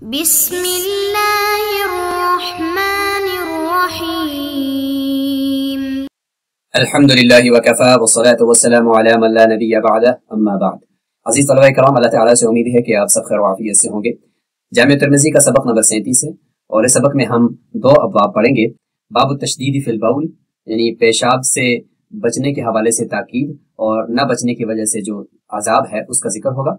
بسم اللہ الرحمن الرحیم الحمدللہ وکفا والصلاة والسلام علی من لا نبی بعدہ اما بعد۔ عزیز طلبہ کرام، اللہ تعالیٰ سے امید ہے کہ آپ سب خیر و عافیت سے ہوں گے۔ جامع ترمذی کا سبق نمبر 37 ہے اور اس سبق میں ہم 2 ابواب پڑھیں گے۔ باب التشدید فی البول، یعنی پیشاب سے بچنے کے حوالے سے تاکید اور نہ بچنے کی وجہ سے جو عذاب ہے اس کا ذکر ہوگا،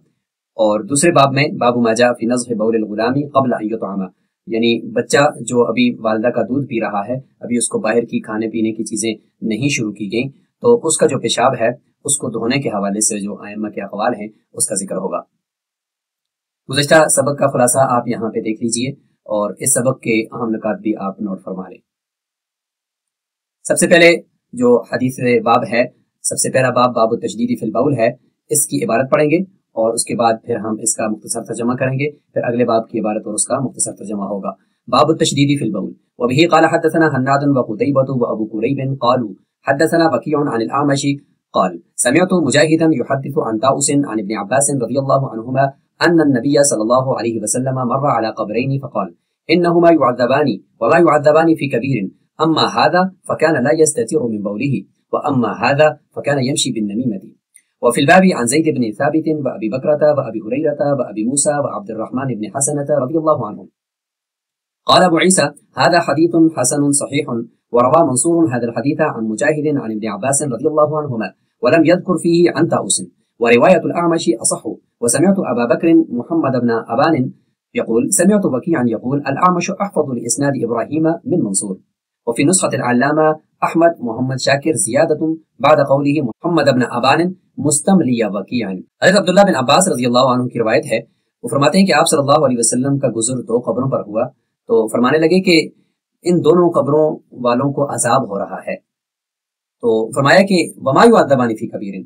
اور دوسرے باب میں باب ما جاء فی نضح بول الغلام قبل ان یطعم، یعنی بچہ جو ابھی والدہ کا دودھ پی رہا ہے، ابھی اس کو باہر کی کھانے پینے کی چیزیں نہیں شروع کی گئیں، تو اس کا جو پیشاب ہے اس کو دھونے کے حوالے سے جو ائمہ کے اقوال ہیں اس کا ذکر ہوگا۔ گزشتہ سبق کا خلاصہ آپ یہاں پہ دیکھ لیجئے اور اس سبق کے اہم نکات بھی آپ نوٹ فرما لیں۔ سب سے پہلے جو حدیث باب ہے، سب سے پہلا باب باب التشدید فی البول ہے، اس کی عبارت پڑھیں گے اور اس کے بعد پھر ہم اس کا مختصر ترجمہ کریں گے، پھر اگلے باب کی عبارت اور اس کا مختصر ترجمہ ہوگا۔ باب التشدید فی البول، وبه قال حدثنا حناد وقتيبة وابو كريب قالوا حدثنا وكيع عن الاعمش قال سمعت مجاهدا يحدث عن طاووس عن ابن عباس رضي الله عنهما ان النبي صلى الله عليه وسلم مر على قبرين فقال انهما يعذبان وما يعذبان في كبير، اما هذا فكان لا يستتر من بوله واما هذا فكان يمشي بالنميمة۔ وفي الباب عن زيد بن ثابت وأبي بكرة وأبي هريرة وأبي موسى وعبد الرحمن بن حسنة رضي الله عنهم۔ قال أبو عيسى هذا حديث حسن صحيح، وروى منصور هذا الحديث عن مجاهد عن ابن عباس رضي الله عنهما ولم يذكر فيه عن طاووس، ورواية الأعمش أصح۔ وسمعت أبا بكر محمد بن أبان يقول سمعت وكيعا يقول الأعمش أحفظ لإسناد إبراهيم من منصور۔ وفي نسخة العلامة أحمد محمد شاكر زيادة بعد قوله محمد بن أبان مستملی وکیعا۔ حضرت عبداللہ بن عباس رضی اللہ عنہ کی روایت ہے، وہ فرماتے ہیں کہ آپ صلی اللہ علیہ وسلم کا گزر 2 قبروں پر ہوا تو فرمانے لگے کہ ان دونوں قبروں والوں کو عذاب ہو رہا ہے، تو فرمایا کہ وما یعذبان فی کبیر،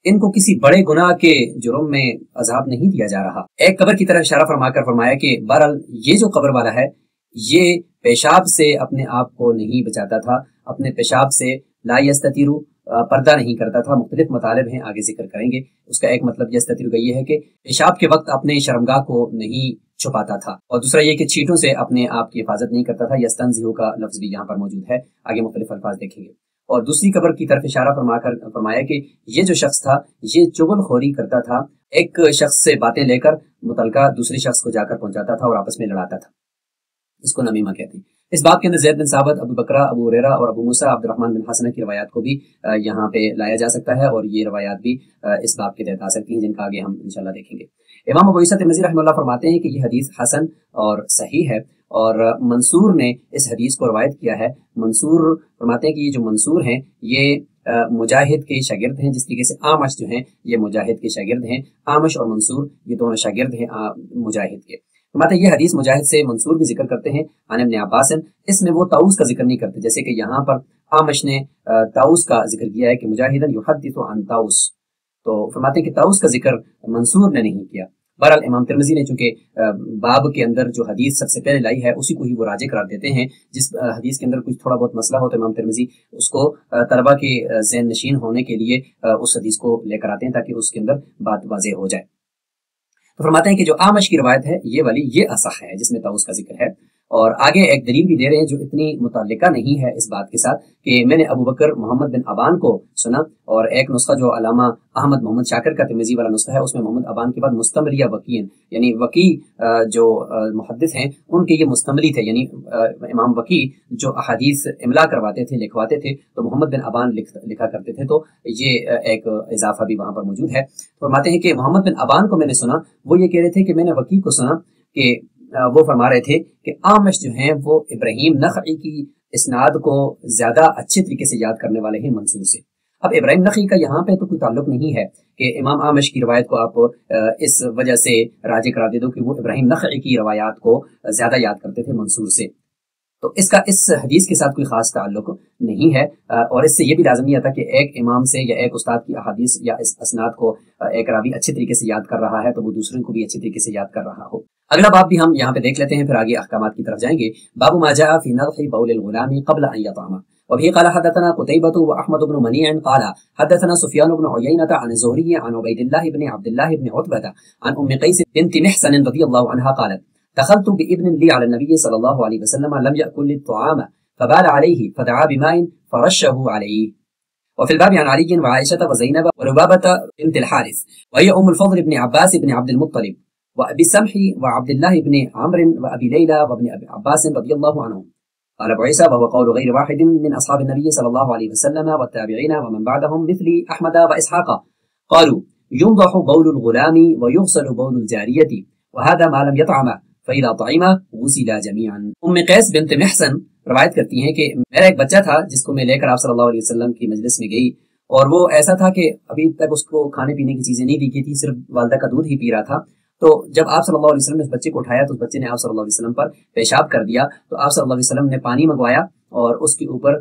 ان کو کسی بڑے گناہ کے جرم میں عذاب نہیں دیا جا رہا۔ ایک قبر کی طرف اشارہ فرما کر فرمایا کہ بہرحال یہ جو قبر والا ہے یہ پیشاب سے اپنے آپ کو نہیں بچاتا تھا، اپنے پیشاب سے لا یستتر پردہ نہیں کرتا تھا۔ مختلف مطالب ہیں، آگے ذکر کریں گے۔ اس کا ایک مطلب یستتر کا یہ ہے کہ پیشاب کے وقت اپنے شرمگاہ کو نہیں چھپاتا تھا، اور دوسرا یہ کہ چھینٹوں سے اپنے آپ کی حفاظت نہیں کرتا تھا۔ یستنزہ کا لفظ بھی یہاں پر موجود ہے، آگے مختلف الفاظ دیکھیں گے۔ اور دوسری قبر کی طرف اشارہ فرما کر فرمایا کہ یہ جو شخص تھا یہ چغل خوری کرتا تھا، ایک شخص سے باتیں لے کر متعلقہ دوسرے شخص کو جا کر پہنچاتا تھا اور آپس میں لڑاتا تھا، اس کو نمیمہ کہتے ہیں۔ اس باب کے اندر زید بن ثابت، ابو بکرہ، ابو ہریرہ اور ابو موسیٰ عبد الرحمن بن حسنہ کی روایات کو بھی یہاں پہ لایا جا سکتا ہے، اور یہ روایات بھی اس باب کے تحت آ سکتی ہیں، جن کا آگے ہم انشاءاللہ دیکھیں گے۔ امام ابو عیسیٰ ترمذی رحمہ اللہ فرماتے ہیں کہ یہ حدیث حسن اور صحیح ہے، اور منصور نے اس حدیث کو روایت کیا ہے۔ منصور فرماتے ہیں کہ یہ جو منصور ہیں یہ مجاہد کے شاگرد ہیں، جس طریقے سے اعمش جو ہیں یہ مجاہد کے شاگرد ہیں۔ اعمش اور منصور یہ دونوں شاگرد ہیں مجاہد کے۔ فرماتے ہیں یہ حدیث مجاہد سے منصور بھی ذکر کرتے ہیں عن ابن عباس، اس میں وہ طاووس کا ذکر نہیں کرتے، جیسے کہ یہاں پر اعمش نے طاووس کا ذکر کیا ہے کہ مجاہدا یحدث عن طاووس، تو فرماتے ہیں کہ طاووس کا ذکر منصور نے نہیں کیا۔ بہرحال امام ترمذی نے چونکہ باب کے اندر جو حدیث سب سے پہلے لائی ہے اسی کو ہی وہ راجح قرار دیتے ہیں، جس حدیث کے اندر کچھ تھوڑا بہت مسئلہ ہو تو امام ترمذی اس کو طلبہ کے ذہن نشین ہونے کے لیے اس حدیث کو لے کر آتے ہیں تاکہ اس کے اندر بات واضح ہو جائے۔ تو فرماتے ہیں کہ جو اعمش کی روایت ہے یہ والی یہ اصح ہے جس میں طاووس کا ذکر ہے، اور آگے ایک دلیل بھی دے رہے ہیں جو اتنی متعلقہ نہیں ہے اس بات کے ساتھ کہ میں نے ابو بکر محمد بن ابان کو سنا، اور ایک نسخہ جو علامہ احمد محمد شاکر کا ترمذی والا نسخہ ہے اس میں محمد ابان کے بعد مستملیہ وکیع، یعنی وکیع جو محدث ہیں ان کے یہ مستملی تھے، یعنی امام وکیع جو احادیث املا کرواتے تھے لکھواتے تھے تو محمد بن ابان لکھا کرتے تھے، تو یہ ایک اضافہ بھی وہاں پر موجود ہے۔ فرماتے ہیں کہ محمد بن ابان کو میں نے سنا، وہ یہ کہہ رہے تھے کہ میں نے وکیع کو سنا کہ وہ فرما رہے تھے کہ اعمش جو ہیں وہ ابراہیم نخعی کی اسناد کو زیادہ اچھے طریقے سے یاد کرنے والے ہیں منصور سے۔ اب ابراہیم نخعی کا یہاں پہ تو کوئی تعلق نہیں ہے کہ امام اعمش کی روایت کو آپ اس وجہ سے راجح قرار دے دو کہ وہ ابراہیم نخعی کی روایات کو زیادہ یاد کرتے تھے منصور سے، تو اس کا اس حدیث کے ساتھ کوئی خاص تعلق نہیں ہے، اور اس سے یہ بھی لازم نہیں آتا کہ ایک امام سے یا ایک استاد کی احادیث یا اس اسناد کو ایک راوی اچھے طریقے سے یاد کر رہا ہے تو وہ دوسروں کو بھی اچھے طریقے سے یاد کر رہا ہو۔ اگلا باب بھی ہم یہاں پہ دیکھ لیتے ہیں، پھر آگے احکامات کی طرف جائیں گے۔ باب ما جاء فی نضح بول الغلام قبل ان یطعم، وبه قال حدثنا قتيبة واحمد بن منيع قال حدثنا سفيان بن عيينة عن الزهري عن عبيد الله بن عبد الله بن عتبة عن ام قيس بنت محصن رضي الله عنها قالت دخلت بابن لي على النبي صلى الله عليه وسلم لم يأكل الطعام فبال عليه فدعا بماء فرشه عليه. وفي الباب عن علي وعائشة وزينب ولبابة بنت الحارث وهي أم الفضل بن عباس بن عبد المطلب وأبي السمح وعبد الله بن عمرو وأبي ليلى وابن أبي عباس رضي الله عنهم. قال أبو عيسى وهو قول غير واحد من أصحاب النبي صلى الله عليه وسلم والتابعين ومن بعدهم مثل أحمد وإسحاق قالوا ينضح بول الغلام ويغسل بول الجارية وهذا ما لم يطعم فإذا طعم غسل جميعا. قیس بنت محسن روایت کرتی ہیں کہ میرا ایک بچہ تھا جس کو میں لے کر آپ صلی اللہ علیہ وسلم کی مجلس میں گئی، اور وہ ایسا تھا کہ ابھی تک اس کو کھانے پینے کی چیزیں نہیں دی گئی تھی، صرف والدہ کا دودھ ہی پی رہا تھا. تو جب آپ صلی اللہ علیہ وسلم نے اس بچے کو اٹھایا تو اس بچے نے آپ صلی اللہ علیہ وسلم پر پیشاب کر دیا، تو آپ صلی اللہ علیہ وسلم نے پانی منگوایا اور اس کے اوپر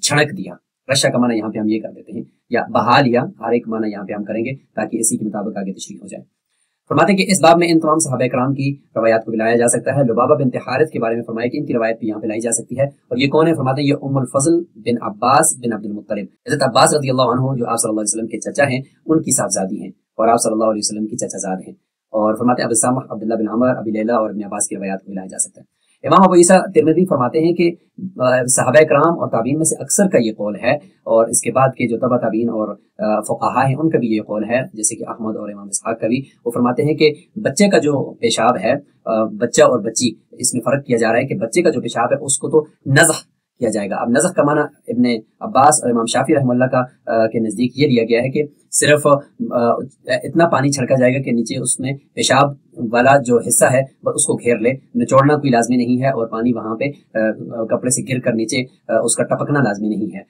چھڑک دیا. رشا کا معنی یہاں پہ ہم یہ کر دیتے ہیں، یا بہا لیا، ہر ایک معنی یہاں پہ ہم کریں گے تاکہ اسی کے مطابق آگے تشریح ہو جائے. فرماتے ہیں کہ اس باب میں ان تمام صحابہ کرام کی روایات کو بھی لایا جا سکتا ہے. لبابہ بنت حارث کے بارے میں فرمایا کہ ان کی روایت بھی یہاں پہ لائی جا سکتی ہے. اور یہ کون ہے؟ فرماتے ہیں یہ ام الفضل بن عباس بن عبد المطلب. حضرت عباس رضی اللہ عنہ جو آپ صلی اللہ علیہ وسلم کے چچا ہیں ان کی صاحبزادی ہیں اور آپ صلی اللہ علیہ وسلم کی چچا زاد ہیں. اور فرماتے ہیں ابو سامح عبداللہ بن عمر ابی لیلہ اور ابن عباس کی روایات کو بھی لایا جا سکتا ہے. امام ابو عیسیٰ ترمذی فرماتے ہیں کہ صحابہ کرام اور تابعین میں سے اکثر کا یہ قول ہے، اور اس کے بعد کے جو تبع تابعین اور فقہا ہیں ان کا بھی یہ قول ہے، جیسے کہ احمد اور امام اسحاق کا بھی. وہ فرماتے ہیں کہ بچے کا جو پیشاب ہے، بچہ اور بچی، اس میں فرق کیا جا رہا ہے کہ بچے کا جو پیشاب ہے اس کو تو نزح کیا جائے گا. اب نزح کا معنی ابن عباس اور امام شافعی رحمہ اللہ کا کے نزدیک یہ لیا گیا ہے کہ صرف اتنا پانی چھڑکا جائے گا کہ نیچے اس میں پیشاب والا جو حصہ ہے اس کو گھیر لے، نچوڑنا کوئی لازمی نہیں ہے، اور پانی وہاں پہ کپڑے سے گر کر نیچے اس کا ٹپکنا لازمی نہیں ہے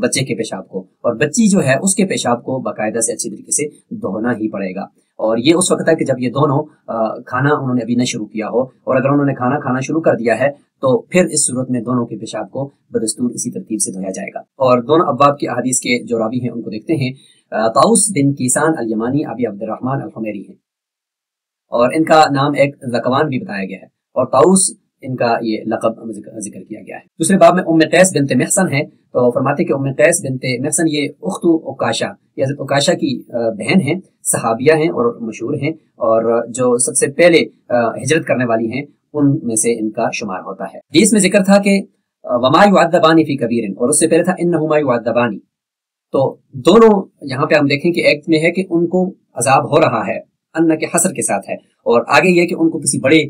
بچے کے پیشاب کو. اور بچی جو ہے اس کے پیشاب کو باقاعدہ سے اچھی طریقے سے دھونا ہی پڑے گا. اور یہ اس وقت ہے کہ جب یہ دونوں کھانا انہوں نے ابھی نہ شروع کیا ہو، اور اگر انہوں نے کھانا شروع کر دیا ہے تو پھر اس صورت میں دونوں کے پیشاب کو بدستور اسی ترتیب سے دھویا جائے گا. اور دونوں ابواب کی احادیث کے جو راوی ہیں ان کو دیکھتے ہیں. طاؤس بن کیسان الیمانی ابی عبد الرحمن الحمیری ہیں، اور ان کا نام ایک ذکوان بھی بتایا گیا ہے، اور طاؤس ان کا یہ لقب ذکر کیا گیا ہے. دوسرے باب میں ام قیس بنت محسن ہے، تو فرماتے کہ ام قیس بنت محسن یہ اخت عکاشہ، یہ حضرت عکاشہ کی بہن ہیں، صحابیہ ہیں اور مشہور ہیں، اور جو سب سے پہلے ہجرت کرنے والی ہیں ان میں سے ان کا شمار ہوتا ہے. حدیث میں ذکر تھا کہ وما يعذبان فی کبیر، اور اس سے پہلے تھا انہما يعذبان. تو دونوں یہاں پہ ہم دیکھیں کہ ایک میں ہے کہ ان کو عذاب ہو رہا ہے، ان کے حسر کے ساتھ ہے، اور آگے یہ کہ ان کو کسی بڑے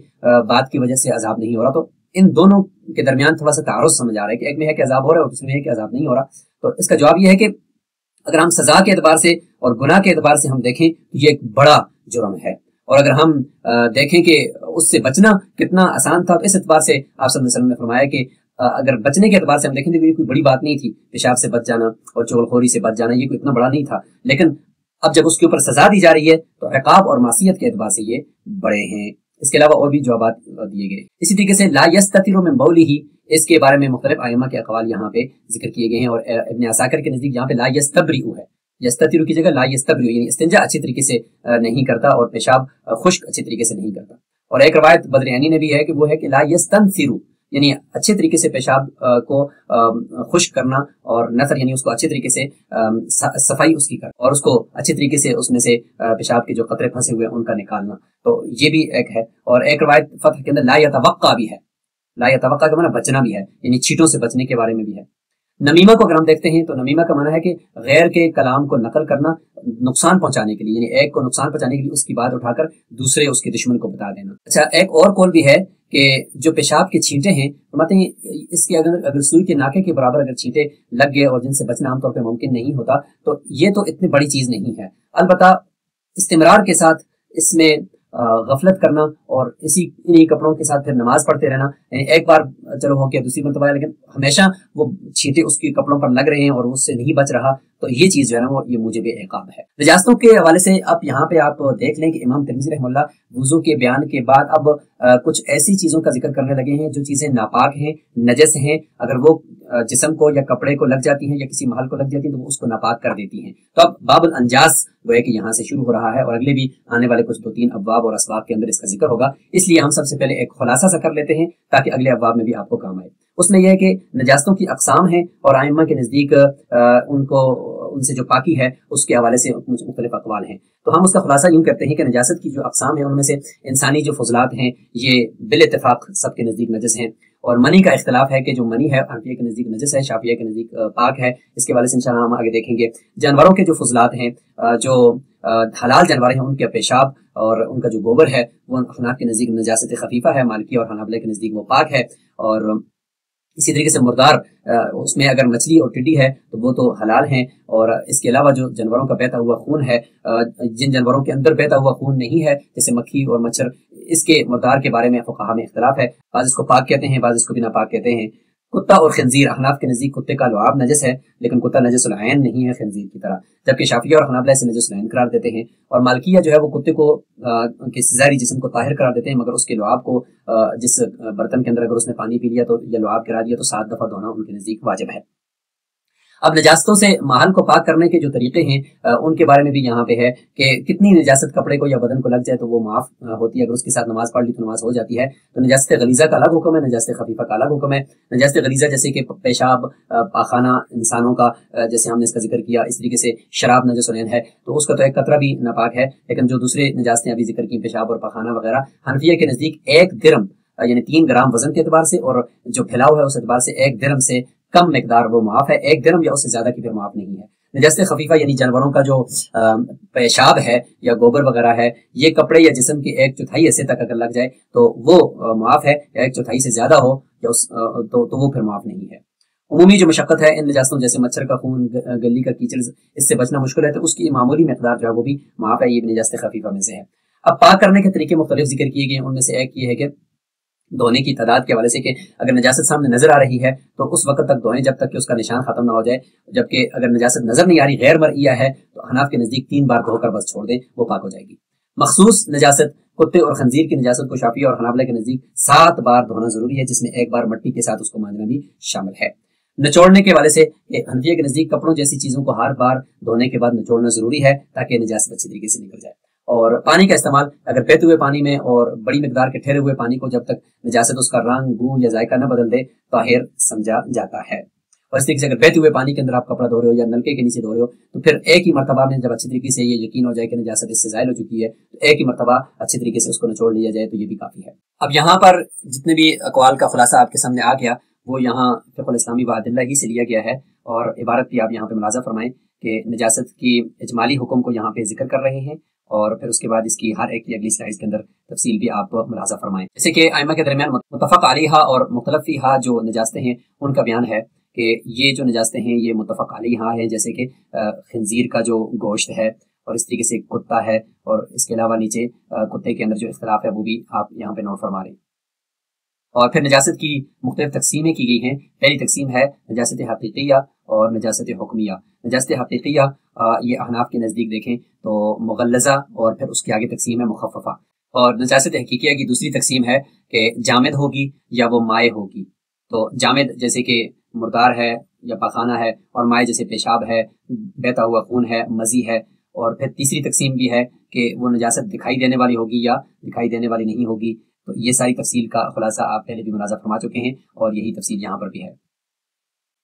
بات کی وجہ سے عذاب نہیں ہو رہا. تو ان دونوں کے درمیان تھوڑا سا تعارض سمجھ آ رہا ہے کہ ایک میں ہے کہ عذاب ہو رہا ہے اور دوسرے میں ہے کہ عذاب نہیں ہو رہا. تو اس کا جواب یہ ہے کہ اگر ہم سزا کے اعتبار سے اور گناہ کے اعتبار سے ہم دیکھیں تو یہ ایک بڑا جرم ہے، اور اگر ہم دیکھیں کہ اس سے بچنا کتنا آسان تھا تو اس اعتبار سے آپ صلی اللہ علیہ وسلم نے فرمایا کہ اگر بچنے کے اعتبار سے ہم دیکھیں تو یہ کوئی بڑی بات نہیں تھی، پیشاب سے بچ جانا اور چغل خوری سے بچ جانا یہ کوئی اتنا بڑا نہیں تھا. لیکن اب جب اس کے اوپر سزا دی جا رہی ہے تو عقاب اور معصیت کے اعتبار سے یہ بڑے ہیں. اس کے علاوہ اور بھی جوابات دیے گئے. اسی طریقے سے لا یستتر من بولہ، اس کے بارے میں مختلف ائمہ کے اقوال یہاں پہ ذکر کیے گئے ہیں، اور ابن عساکر کے نزدیک یہاں پہ لا یستبرئ ہے، یستتر کی جگہ لا یستبرئ، یعنی استنجا اچھی طریقے سے نہیں کرتا اور پیشاب خشک اچھی طریقے سے نہیں کرتا. اور ایک روایت بدریانی نے بھی ہے کہ وہ ہے کہ لا یستنثر، یعنی اچھے طریقے سے پیشاب کو خشک کرنا، اور نثر یعنی اس کو اچھے طریقے سے صفائی اس کی کرنا، اور اس کو اچھے طریقے سے اس میں سے پیشاب کے جو قطرے پھنسے ہوئے ان کا نکالنا. تو یہ بھی ایک ہے. اور ایک روایت فتح کے اندر لا یتوقع بھی ہے، لا یتوقع کا معنی بچنا بھی ہے، یعنی چھینٹوں سے بچنے کے بارے میں بھی ہے. نمیمہ کو اگر ہم دیکھتے ہیں تو نمیمہ کا معنی ہے کہ غیر کے کلام کو نقل کرنا نقصان پہنچانے کے لیے، یعنی ایک کو نقصان پہنچانے کے لیے اس کی بات اٹھا کر دوسرے اس کے دشمن کو بتا دینا. اچھا، ایک اور قول بھی ہے کہ جو پیشاب کے چھینٹے ہیں، فرماتے ہیں اس کے اگر سوئی کے ناکے کے برابر اگر چھینٹے لگ گئے اور جن سے بچنا عام طور پہ ممکن نہیں ہوتا تو یہ تو اتنی بڑی چیز نہیں ہے. البتہ استمرار کے ساتھ اس میں غفلت کرنا اور انہی کپڑوں کے ساتھ پھر نماز پڑھتے رہنا، یعنی ایک بار چلو ہو گیا دوسری مرتبہ، لیکن ہمیشہ وہ چھینٹے اس کے کپڑوں پر لگ رہے ہیں اور اس سے نہیں بچ رہا، تو یہ چیز جو ہے نا وہ یہ موجب عقاب ہے. نجاستوں کے حوالے سے اب یہاں پہ آپ دیکھ لیں کہ امام ترمذی رحمہ اللہ وضو کے بیان کے بعد اب کچھ ایسی چیزوں کا ذکر کرنے لگے ہیں جو چیزیں ناپاک ہیں، نجس ہیں، اگر وہ جسم کو یا کپڑے کو لگ جاتی ہیں یا کسی محل کو لگ جاتی ہیں تو وہ اس کو ناپاک کر دیتی ہیں. تو اب باب الانجاس وہ ہے کہ یہاں سے شروع ہو رہا ہے، اور اگلے بھی آنے والے کچھ 2-3 ابواب اور اسباب کے اندر اس کا ذکر ہوگا. اس لیے ہم سب سے پہلے ایک خلاصہ سا کر لیتے ہیں تاکہ اگلے ابواب میں بھی آپ کو کام آئے. اس میں یہ ہے کہ نجاستوں کی اقسام ہیں، اور ائمہ کے نزدیک ان کو ان سے جو پاکی ہے اس کے حوالے سے مختلف اقوال ہیں. تو ہم اس کا خلاصہ یوں کرتے ہیں کہ نجاست کی جو اقسام ہیں ان میں سے انسانی جو فضلات ہیں یہ بال اتفاق سب کے نزدیک نجس ہیں. اور منی کا اختلاف ہے کہ جو منی ہے حنفیہ کے نزدیک نجس ہے، شافعیہ کے نزدیک پاک ہے. اس کے حوالے سے انشاءاللہ ہم آگے دیکھیں گے. جانوروں کے جو فضلات ہیں، جو حلال جانور ہیں ان کے پیشاب اور ان کا جو گوبر ہے وہ احناف کے نزدیک نجاست خفیفہ ہے، مالکی اور حنابلہ کے نزدیک وہ پاک ہے. اور اسی طریقے سے مردار، اس میں اگر مچھلی اور ٹڈی ہے تو وہ تو حلال ہیں. اور اس کے علاوہ جو جانوروں کا بہتا ہوا خون ہے، جن جانوروں کے اندر بہتا ہوا خون نہیں ہے جیسے مکھی اور مچھر، اس کے مردار کے بارے میں فقہا میں اختلاف ہے. بعض اس کو پاک کہتے ہیں، بعض اس کو بھی ناپاک کہتے ہیں. کتا اور خنزیر، احناف کے نزدیک کتے کا لعاب نجس ہے لیکن کتا نجس العین نہیں ہے خنزیر کی طرح، جبکہ شافعیہ اور حنابلہ اسے نجس العین قرار دیتے ہیں. اور مالکیہ جو ہے وہ کتے کو ظاہری جسم کو طاہر قرار دیتے ہیں، مگر اس کے لعاب کو جس برتن کے اندر اگر اس نے پانی پی لیا تو یا لعاب کرا دیا تو 7 دفعہ دھونا ان کے نزدیک واجب ہے. اب نجاستوں سے ماحول کو پاک کرنے کے جو طریقے ہیں ان کے بارے میں بھی یہاں پہ ہے کہ کتنی نجاست کپڑے کو یا بدن کو لگ جائے تو وہ معاف ہوتی ہے. اگر اس کے ساتھ نماز پڑھ لی تو نماز ہو جاتی ہے. تو نجاست غلیظہ کا الگ حکم ہے، نجاست خفیفہ کا الگ حکم ہے. نجاست غلیظہ جیسے کہ پیشاب، پاخانہ انسانوں کا، جیسے ہم نے اس کا ذکر کیا، اس طریقے سے شراب نجس العین ہے تو اس کا تو ایک قطرہ بھی ناپاک ہے. لیکن جو دوسرے نجاستیں ابھی ذکر کی، پیشاب اور پاخانہ وغیرہ، حنفیہ کے نزدیک 1 درم یعنی 3 گرام وزن کے اعتبار سے اور جو پھیلاؤ ہے اس اعتبار سے 1 درم سے کم مقدار وہ معاف ہے. 1 درم یا اس سے زیادہ کی پھر معاف نہیں ہے. نجاست خفیفہ یعنی جانوروں کا جو پیشاب ہے یا گوبر وغیرہ ہے، یہ کپڑے یا جسم کی 1/4 حصے تک اگر لگ جائے تو وہ معاف ہے، یا 1/4 سے زیادہ ہو یا تو وہ پھر معاف نہیں ہے. عمومی جو مشقت ہے ان نجاستوں جیسے مچھر کا خون، گلی کا کیچڑ، اس سے بچنا مشکل ہے تو اس کی معمولی مقدار جو ہے وہ بھی معاف ہے. یہ بھی نجاست خفیفہ میں سے ہے. اب پاک کرنے کے طریقے مختلف ذکر کیے گئے ہیں. ان میں سے ایک یہ ہے کہ دھونے کی تعداد کے حوالے سے کہ اگر نجاست سامنے نظر آ رہی ہے تو اس وقت تک دھوئیں جب تک کہ اس کا نشان ختم نہ ہو جائے، جبکہ اگر نجاست نظر نہیں آ رہی، غیر مرئیہ ہے، تو حناف کے نزدیک 3 بار دھو کر بس چھوڑ دیں، وہ پاک ہو جائے گی. مخصوص نجاست کتے اور خنزیر کی نجاست کو شافعی اور حنابلہ کے نزدیک 7 بار دھونا ضروری ہے، جس میں 1 بار مٹی کے ساتھ اس کو مانجنا بھی شامل ہے. نچوڑنے کے حوالے سے حنفیہ کے نزدیک کپڑوں جیسی چیزوں کو ہر بار دھونے کے بعد نچوڑنا ضروری ہے تاکہ نجاست اچھی طریقے سے نکل جائے. اور پانی کا استعمال اگر بہتے ہوئے پانی میں اور بڑی مقدار کے ٹھہرے ہوئے پانی کو جب تک نجاست اس کا رنگ، بو یا ذائقہ نہ بدل دے طاہر سمجھا جاتا ہے. اور اس طریقے سے اگر بہتے ہوئے پانی کے اندر آپ کپڑا دھو رہے ہو یا نلکے کے نیچے دھو رہے ہو تو پھر ایک ہی مرتبہ میں جب اچھی طریقے سے یہ یقین ہو جائے کہ نجاست اس سے زائل ہو چکی ہے تو ایک ہی مرتبہ اچھی طریقے سے اس کو نچوڑ لیا جائے تو یہ بھی کافی ہے. اب یہاں پر جتنے بھی اقوال کا خلاصہ آپ کے سامنے آ گیا وہ یہاں فقہ الاسلامی و ادلہ ہی سے لیا گیا ہے، اور عبارت بھی آپ یہاں پہ ملاحظہ فرمائیں کہ نجاست کی اجمالی حکم کو یہاں پہ ذکر کر رہے ہیں، اور پھر اس کے بعد اس کی ہر ایک کی اگلی سلائڈز کے اندر تفصیل بھی آپ ملاحظہ فرمائیں. جیسے کہ ائمہ کے درمیان متفق علیہا اور مختلف فیہا جو نجاستیں ہیں ان کا بیان ہے کہ یہ جو نجاستیں ہیں یہ متفق علیہا ہیں، جیسے کہ خنزیر کا جو گوشت ہے، اور اس طریقے سے کتا ہے، اور اس کے علاوہ نیچے کتے کے اندر جو اختلاف ہے وہ بھی آپ یہاں پہ نوٹ فرما رہے ہیں. اور پھر نجاست کی مختلف تقسیمیں کی گئی ہیں. پہلی تقسیم ہے نجاست حقیقیہ اور نجاست حکمیہ. نجاست حقیقیہ یہ احناف کے نزدیک دیکھیں تو مغلظہ، اور پھر اس کے آگے تقسیم ہے مخففہ. اور نجاست حقیقیہ کی دوسری تقسیم ہے کہ جامد ہوگی یا وہ مائع ہوگی. تو جامد جیسے کہ مردار ہے یا پاخانہ ہے، اور مائع جیسے پیشاب ہے، بہتا ہوا خون ہے، مزی ہے. اور پھر تیسری تقسیم بھی ہے کہ وہ نجاست دکھائی دینے والی ہوگی یا دکھائی دینے والی نہیں ہوگی. تو یہ ساری تفصیل کا خلاصہ آپ پہلے بھی ملاحظہ فرما چکے ہیں اور یہی تفصیل یہاں پر بھی ہے.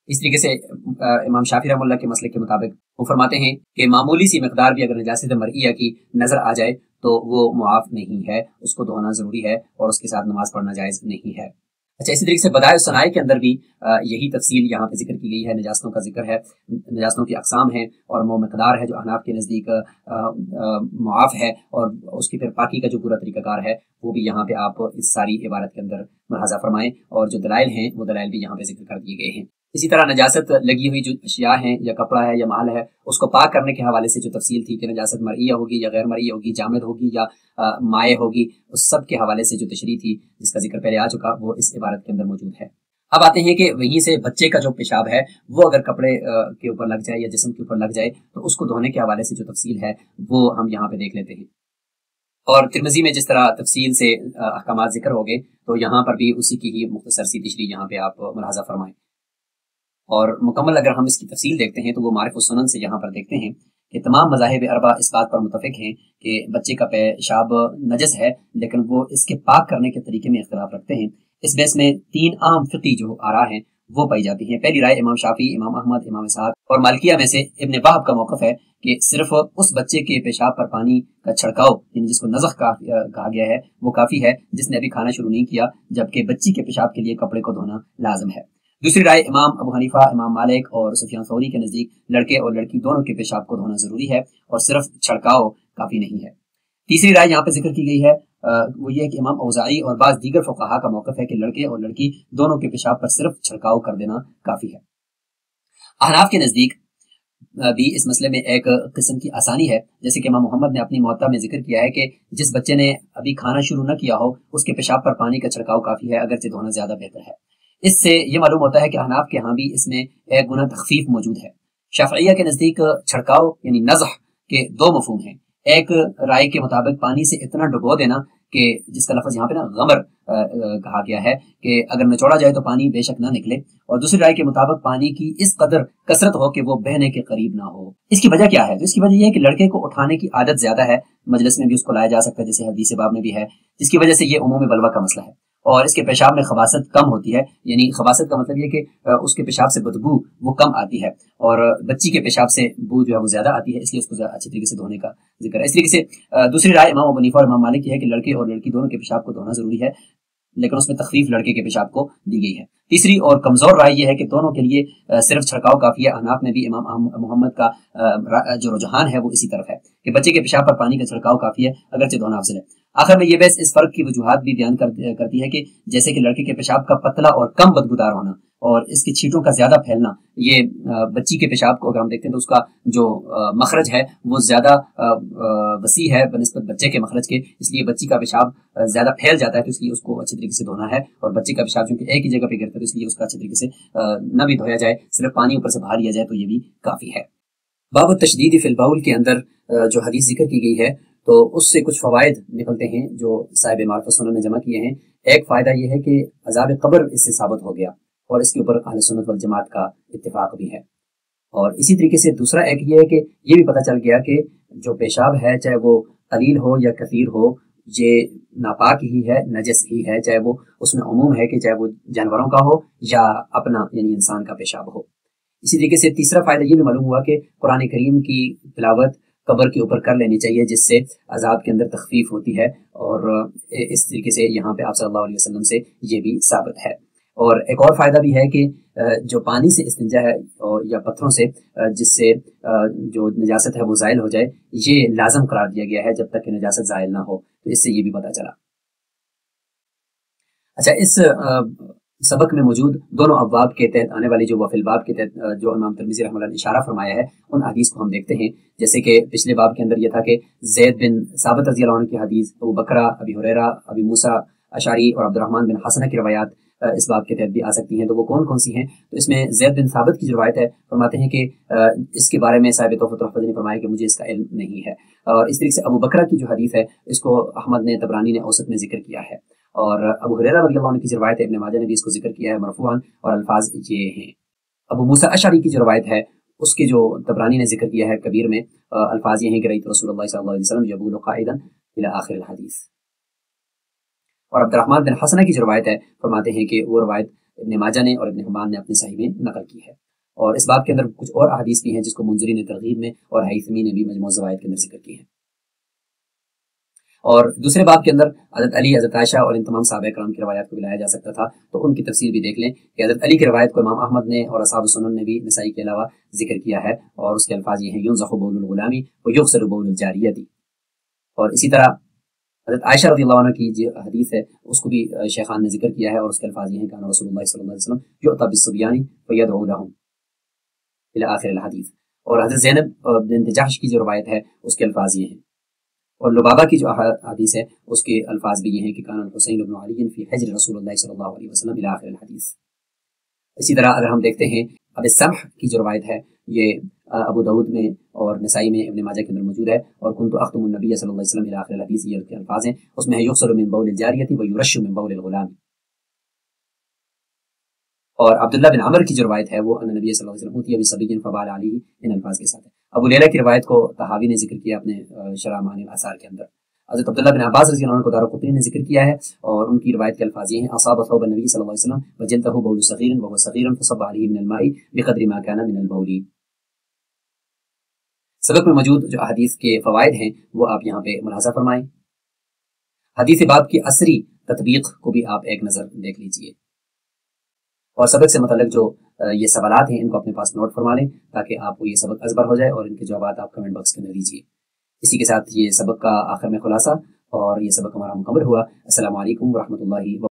اس طریقے سے امام شافعی رحمہ اللہ کے مسلک کے مطابق وہ فرماتے ہیں کہ معمولی سی مقدار بھی اگر نجاست مرئیہ کی نظر آ جائے تو وہ معاف نہیں ہے، اس کو دھونا ضروری ہے اور اس کے ساتھ نماز پڑھنا جائز نہیں ہے. اچھا، اسی طریقے سے بدائع الصنائع کے اندر بھی یہی تفصیل یہاں پہ ذکر کی گئی ہے. نجاستوں کا ذکر ہے، نجاستوں کی اقسام ہیں اور وہ مقدار ہے جو احناف کے نزدیک معاف ہے، اور اس کی پھر پاکی کا جو پورا طریقہ کار ہے وہ بھی یہاں پہ آپ اس ساری عبارت کے اندر ملاحظہ فرمائیں. اور جو دلائل ہیں وہ دلائل بھی یہاں پہ ذکر کر دیے گئے ہیں. اسی طرح نجاست لگی ہوئی جو اشیاء ہیں یا کپڑا ہے یا مال ہے اس کو پاک کرنے کے حوالے سے جو تفصیل تھی کہ نجاست مرئیہ ہوگی یا غیر مرئیہ ہوگی، جامد ہوگی یا مائع ہوگی، اس سب کے حوالے سے جو تشریح تھی جس کا ذکر پہلے آ چکا وہ اس عبارت کے اندر موجود ہے. اب آتے ہیں کہ وہیں سے بچے کا جو پیشاب ہے وہ اگر کپڑے کے اوپر لگ جائے یا جسم کے اوپر لگ جائے تو اس کو دھونے کے حوالے سے جو تفصیل ہے وہ ہم یہاں پہ دیکھ لیتے ہیں. اور ترمذی میں جس طرح تفصیل سے احکامات ذکر ہو گئے تو یہاں پر بھی اسی کی ہی مختصر سی تشریح یہاں پہ آپ ملاحظہ فرمائیں. اور مکمل اگر ہم اس کی تفصیل دیکھتے ہیں تو وہ معارف السنن سے یہاں پر دیکھتے ہیں کہ تمام مذاہب اربع اس بات پر متفق ہیں کہ بچے کا پیشاب نجس ہے، لیکن وہ اس کے پاک کرنے کے طریقے میں اختلاف رکھتے ہیں. اس بحث میں 3 عام فقہی جو آراء ہیں وہ پائی جاتی ہیں۔ پہلی رائے امام شافعی، امام احمد، امام اسحاق اور مالکیہ میں سے ابن وہب کا موقف ہے کہ صرف اس بچے کے پیشاب پر پانی کا چھڑکاؤ، یعنی جس کو نزخ کہا گیا ہے، وہ کافی ہے جس نے ابھی کھانا شروع نہیں کیا، جبکہ بچی کے پیشاب کے لیے کپڑے کو دھونا لازم ہے۔ دوسری رائے امام ابو حنیفہ، امام مالک اور سفیان ثوری کے نزدیک لڑکے اور لڑکی دونوں کے پیشاب کو دھونا ضروری ہے اور صرف چھڑکاؤ کافی نہیں ہے۔ تیسری رائے یہاں پہ ذکر کی گئی ہے وہ یہ ہے کہ امام اوزاعی اور بعض دیگر فقہا کا موقف ہے کہ لڑکے اور لڑکی دونوں کے پیشاب پر صرف چھڑکاؤ کر دینا کافی ہے۔ احناف کے نزدیک بھی اس مسئلے میں ایک قسم کی آسانی ہے، جیسے کہ امام محمد نے اپنی موطا میں ذکر کیا ہے کہ جس بچے نے ابھی کھانا شروع نہ کیا ہو اس کے پیشاب پر پانی کا چھڑکاؤ کافی ہے، اگرچہ دھونا زیادہ بہتر ہے۔ اس سے یہ معلوم ہوتا ہے کہ احناف کے ہاں بھی اس میں ایک گنا تخفیف موجود ہے۔ شافعیہ کے نزدیک چھڑکاؤ یعنی نزح کے دو مفہوم ہیں۔ ایک رائے کے مطابق پانی سے اتنا ڈبو دینا کہ جس کا لفظ یہاں پہ غمر کہا گیا ہے کہ اگر نچوڑا جائے تو پانی بے شک نہ نکلے، اور دوسری رائے کے مطابق پانی کی اس قدر کثرت ہو کہ وہ بہنے کے قریب نہ ہو۔ اس کی وجہ کیا ہے؟ تو اس کی وجہ یہ ہے کہ لڑکے کو اٹھانے کی عادت زیادہ ہے، مجلس میں بھی اس کو لایا جا سکتا ہے جیسے حدیث باب میں بھی ہے، جس کی وجہ سے یہ عموم بلوہ کا مسئلہ ہے، اور اس کے پیشاب میں خباثت کم ہوتی ہے، یعنی خباثت کا مطلب یہ کہ اس کے پیشاب سے بدبو وہ کم آتی ہے، اور بچی کے پیشاب سے بو جو ہے وہ زیادہ آتی ہے، اس لیے اس کو اچھی طریقے سے دھونے کا ذکر ہے۔ اس طریقے سے دوسری رائے امام ابو حنیفہ اور امام مالک کی ہے کہ لڑکے اور لڑکی دونوں کے پیشاب کو دھونا ضروری ہے، لیکن اس میں تخفیف لڑکے کے پیشاب کو دی گئی ہے۔ تیسری اور کمزور رائے یہ ہے کہ دونوں کے لیے صرف چھڑکاؤ کافی ہے۔ احناف میں بھی امام محمد کا جو رجحان ہے وہ اسی طرف ہے کہ بچے کے پیشاب پر پانی کا چھڑکاؤ کافی ہے، اگرچہ دھونا افضل ہے۔ آخر میں یہ بحث اس فرق کی وجوہات بھی بیان کرتی ہے کہ جیسے کہ لڑکے کے پیشاب کا پتلا اور کم بدبودار ہونا اور اس کی چھینٹوں کا زیادہ پھیلنا، یہ بچی کے پیشاب کو اگر ہم دیکھتے ہیں تو اس کا جو مخرج ہے وہ زیادہ وسیع ہے بنسبت بچے کے مخرج کے، اس لیے بچی کا پیشاب زیادہ پھیل جاتا ہے، تو اس لیے اس کو اچھی طریقے سے دھونا ہے، اور بچے کا پیشاب چونکہ ایک ہی جگہ پہ گرتا ہے تو اس لیے اس کا اچھی طریقے سے نہ بھی دھویا جائے، صرف پانی اوپر سے بہا لیا جائے تو یہ بھی کافی ہے۔ باب التشدید فی البول کے اندر جو حدیث ذکر کی گئی ہے تو اس سے کچھ فوائد نکلتے ہیں جو صاحب معرفت سنن نے جمع کیے ہیں۔ ایک فائدہ یہ ہے کہ عذاب قبر اس سے ثابت ہو گیا، اور اس کے اوپر اہل سنت والجماعت کا اتفاق بھی ہے، اور اسی طریقے سے دوسرا ایک یہ ہے کہ یہ بھی پتہ چل گیا کہ جو پیشاب ہے چاہے وہ قلیل ہو یا کثیر ہو، یہ ناپاک ہی ہے، نجس ہی ہے، چاہے وہ اس میں عموم ہے کہ چاہے وہ جانوروں کا ہو یا اپنا یعنی انسان کا پیشاب ہو۔ اسی طریقے سے تیسرا فائدہ یہ بھی معلوم ہوا کہ قرآن کریم کی تلاوت قبر کے اوپر کر لینی چاہیے، جس سے عذاب کے اندر تخفیف ہوتی ہے، اور اس طریقے سے یہاں پہ آپ صلی اللہ علیہ وسلم سے یہ بھی ثابت ہے۔ اور ایک اور فائدہ بھی ہے کہ جو پانی سے استنجا ہے یا پتھروں سے جس سے جو نجاست ہے وہ زائل ہو جائے، یہ لازم قرار دیا گیا ہے جب تک کہ نجاست زائل نہ ہو، تو اس سے یہ بھی پتہ چلا۔ اچھا، اس سبق میں موجود دونوں ابواب کے تحت آنے والی جو وفی الباب کے تحت جو امام ترمذی رحمہ اللہ نے اشارہ فرمایا ہے، ان حدیث کو ہم دیکھتے ہیں۔ جیسے کہ پچھلے باب کے اندر یہ تھا کہ زید بن ثابت رضی اللہ عنہ کی حدیث، ابو بکرہ، ابی ہریرہ، ابی موسیٰ اشعری اور عبد الرحمن بن حسنہ کی روایات اس باب کے تحت بھی آ سکتی ہیں۔ تو وہ کون کون سی ہیں؟ تو اس میں زید بن ثابت کی جو روایت ہے، فرماتے ہیں کہ اس کے بارے میں صاحب تحفۃ الحفظ نے فرمایا کہ مجھے اس کا علم نہیں ہے، اور اس طریقے سے ابو بکرہ کی جو حدیث ہے اس کو احمد نے، طبرانی نے اوسط میں ذکر کیا ہے، اور ابو ہریرہ رضی اللہ عنہ کی جو روایت ہے ابن ماجہ نے بھی اس کو ذکر کیا ہے مرفوعاً، اور الفاظ یہ ہیں۔ ابو موسیٰ اشعری کی جو روایت ہے اس کے جو طبرانی نے ذکر کیا ہے کبیر میں، الفاظ یہ ہیں کہ رأیت رسول اللہ صلی اللہ علیہ وسلم یبول قائدا الی آخر الحدیث۔ اور عبد الرحمن بن حسنہ کی جو روایت ہے فرماتے ہیں کہ وہ روایت ابن ماجہ نے اور ابن حبان نے اپنے صحیح میں نقل کی ہے، اور اس باب کے اندر کچھ اور احادیث بھی ہیں جس کو منذری نے ترغیب میں اور حیثمی نے بھی مجموع الزوائد کے اندر ذکر کی ہے۔ اور دوسرے باب کے اندر حضرت علی، حضرت عائشہ اور ان تمام صحابہ کرام کی روایات کو بھی لایا جا سکتا تھا، تو ان کی تفسیر بھی دیکھ لیں کہ حضرت علی کی روایت کو امام احمد نے اور اصحاب سنن نے بھی نسائی کے علاوہ ذکر کیا ہے، اور اس کے الفاظ یہ ہیں ينزح بول الغلام ويغسل بول الجاریۃ۔ اور اسی طرح حضرت عائشہ رضی اللہ عنہ کی جو حدیث ہے اس کو بھی شیخان نے ذکر کیا ہے، اور اس کے الفاظ یہ ہیں کہ رسول اللہ صلی اللہ علیہ وسلم یؤتی بالصبیان فیدعو لهم الی آخر الحدیث۔ اور حضرت زینب بنت جحش کی جو روایت ہے اس کے الفاظ یہ ہیں، اور لبابہ کی جو حدیث ہے اس کے الفاظ بھی یہ ہیں کہ کان الحسین بن علی فی حجر رسول اللہ صلی اللہ علیہ وسلم الی آخر الحدیث۔ اسی طرح اگر ہم دیکھتے ہیں ابی سمح کی جو روایت ہے یہ ابو داؤد میں اور نسائی میں، ابن ماجہ کے اندر موجود ہے، اور کنت اختم النبی صلی اللہ علیہ وسلم الی آخر الحدیث، یہ کے الفاظ ہیں، اس میں ہے یغسل من بول الجاریۃ ویرش من بول الغلام۔ اور عبداللہ بن عمر کی جو روایت ہے وہ ان نبی صلی اللہ علیہ وسلم اوتی بصبی فبال علیہ، ان الفاظ کے ساتھ ہے۔ ابو لیلہ کی روایت کو طحاوی نے ذکر کیا اپنے شرح معانی الاثار کے اندر۔ حضرت عبداللہ بن عباس رضی اللہ عنہ کو دارقطنی نے ذکر کیا ہے اور ان کی روایت کے الفاظ یہ ہیں اصاب ثوب النبی صلی اللہ علیہ وسلم وجلدہ بول صغیر وهو صغیر فصب علیہ من الماء بقدر ما كان من البول۔ سبق میں موجود جو احادیث کے فوائد ہیں وہ آپ یہاں پہ ملاحظہ فرمائیں۔ حدیث باب کی عصری تطبیق کو بھی آپ ایک نظر دیکھ لیجئے، اور سبق سے متعلق جو یہ سوالات ہیں ان کو اپنے پاس نوٹ فرما لیں تاکہ آپ کو یہ سبق ازبر ہو جائے، اور ان کے جوابات آپ کمنٹ باکس کے اندر دیجیے۔ اسی کے ساتھ یہ سبق کا آخر میں خلاصہ اور یہ سبق ہمارا مکمل ہوا۔ السلام علیکم ورحمۃ اللہ